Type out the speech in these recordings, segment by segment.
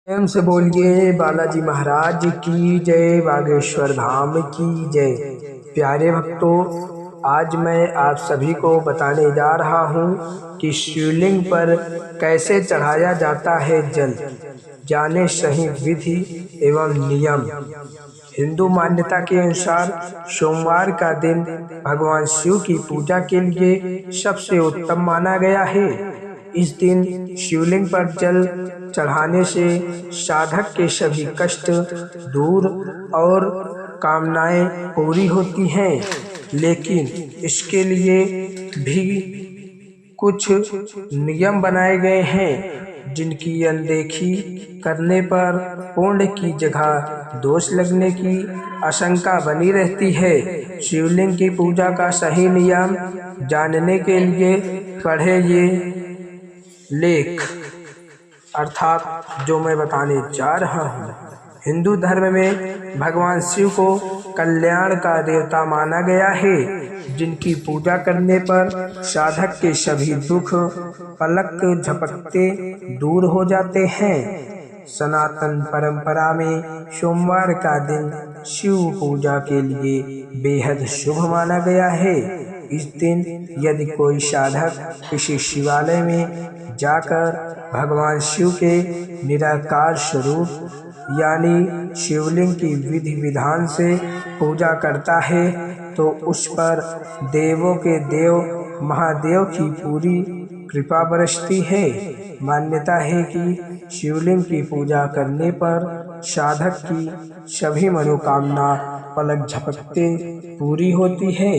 प्रेम से बोलिए बालाजी महाराज की जय, बागेश्वर धाम की जय। प्यारे भक्तों, आज मैं आप सभी को बताने जा रहा हूँ कि शिवलिंग पर कैसे चढ़ाया जाता है जल। जाने सही विधि एवं नियम। हिंदू मान्यता के अनुसार सोमवार का दिन भगवान शिव की पूजा के लिए सबसे उत्तम माना गया है। इस दिन शिवलिंग पर जल चढ़ाने से साधक के सभी कष्ट दूर और कामनाएं पूरी होती हैं। लेकिन इसके लिए भी कुछ नियम बनाए गए हैं, जिनकी अनदेखी करने पर पुण्य की जगह दोष लगने की आशंका बनी रहती है। शिवलिंग की पूजा का सही नियम जानने के लिए पढ़े ये लेख, अर्थात जो मैं बताने जा रहा हूँ। हिंदू धर्म में भगवान शिव को कल्याण का देवता माना गया है, जिनकी पूजा करने पर साधक के सभी दुख पलक झपकते दूर हो जाते हैं। सनातन परंपरा में सोमवार का दिन शिव पूजा के लिए बेहद शुभ माना गया है। इस दिन यदि कोई साधक किसी शिवालय में जाकर भगवान शिव के निराकार स्वरूप यानी शिवलिंग की विधि विधान से पूजा करता है, तो उस पर देवों के देव महादेव की पूरी कृपा बरसती है। मान्यता है कि शिवलिंग की पूजा करने पर साधक की सभी मनोकामना पलक झपकते पूरी होती है।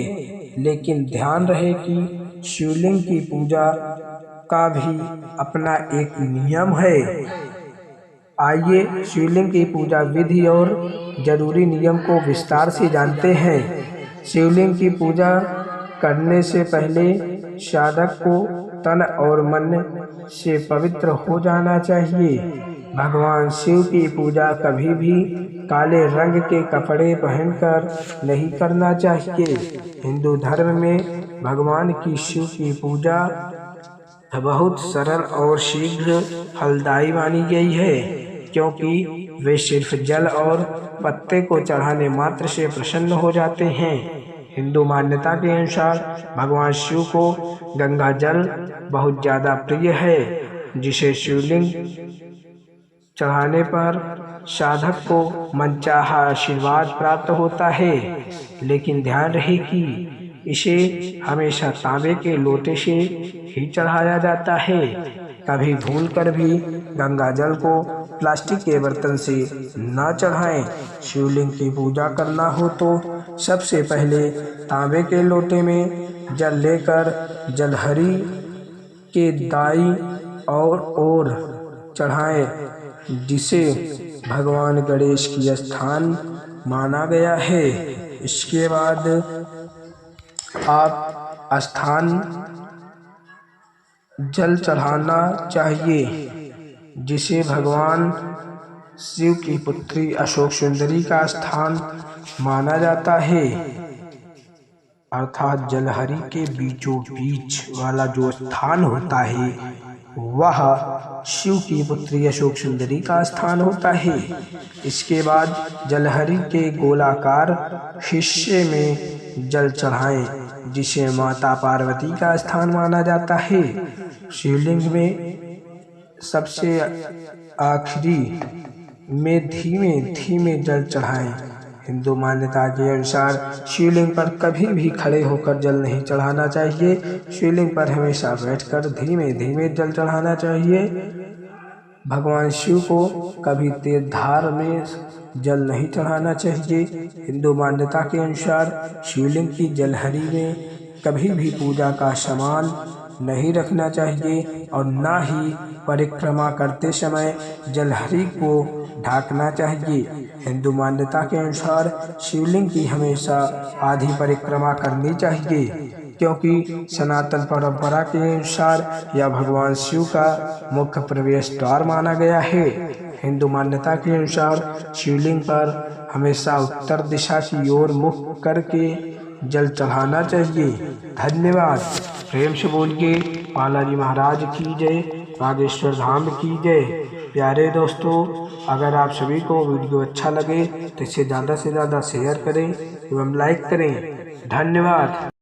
लेकिन ध्यान रहे कि शिवलिंग की पूजा का भी अपना एक नियम है। आइए शिवलिंग की पूजा विधि और जरूरी नियम को विस्तार से जानते हैं। शिवलिंग की पूजा करने से पहले साधक को तन और मन से पवित्र हो जाना चाहिए। भगवान शिव की पूजा कभी भी काले रंग के कपड़े पहनकर नहीं करना चाहिए। हिंदू धर्म में भगवान की शिव की पूजा बहुत सरल और शीघ्र फलदायी मानी गई है, क्योंकि वे सिर्फ जल और पत्ते को चढ़ाने मात्र से प्रसन्न हो जाते हैं। हिंदू मान्यता के अनुसार भगवान शिव को गंगा जल बहुत ज़्यादा प्रिय है, जिसे शिवलिंग चढ़ाने पर साधक को मनचाहा आशीर्वाद प्राप्त होता है। लेकिन ध्यान रहे कि इसे हमेशा तांबे के लोटे से ही चढ़ाया जाता है। कभी भूलकर भी गंगा जल को प्लास्टिक के बर्तन से न चढ़ाएं। शिवलिंग की पूजा करना हो तो सबसे पहले तांबे के लोटे में जल लेकर जलहरी के दाईं ओर चढ़ाएं, जिसे भगवान गणेश की स्थान माना गया है। इसके बाद आप स्थान जल चढ़ाना चाहिए, जिसे भगवान शिव की पुत्री अशोक सुंदरी का स्थान माना जाता है। अर्थात जलहरी के बीचों बीच वाला जो स्थान होता है, वह शिव की पुत्री अशोक सुंदरी का स्थान होता है। इसके बाद जलहरी के गोलाकार हिस्से में जल चढ़ाएं, जिसे माता पार्वती का स्थान माना जाता है। शिवलिंग में सबसे आखिरी में धीमे धीमे जल चढ़ाएं। हिंदू मान्यता के अनुसार शिवलिंग पर कभी भी खड़े होकर जल नहीं चढ़ाना चाहिए। शिवलिंग पर हमेशा बैठकर धीमे धीमे जल चढ़ाना चाहिए। भगवान शिव को कभी तेज धार में जल नहीं चढ़ाना चाहिए। हिंदू मान्यता के अनुसार शिवलिंग की जलहरी में कभी भी पूजा का सामान नहीं रखना चाहिए और न ही परिक्रमा करते समय जलहरी को ढाकना चाहिए। हिंदू मान्यता के अनुसार शिवलिंग की हमेशा आधी परिक्रमा करनी चाहिए, क्योंकि सनातन परंपरा के अनुसार यह भगवान शिव का मुख्य प्रवेश द्वार माना गया है। हिंदू मान्यता के अनुसार शिवलिंग पर हमेशा उत्तर दिशा की ओर मुख करके जल चढ़ाना चाहिए। धन्यवाद। प्रेम से बोलिए बालाजी महाराज की जय, बागेश्वर धाम की जय। प्यारे दोस्तों, अगर आप सभी को वीडियो अच्छा लगे तो इसे ज़्यादा से ज़्यादा शेयर करें एवं लाइक करें। धन्यवाद।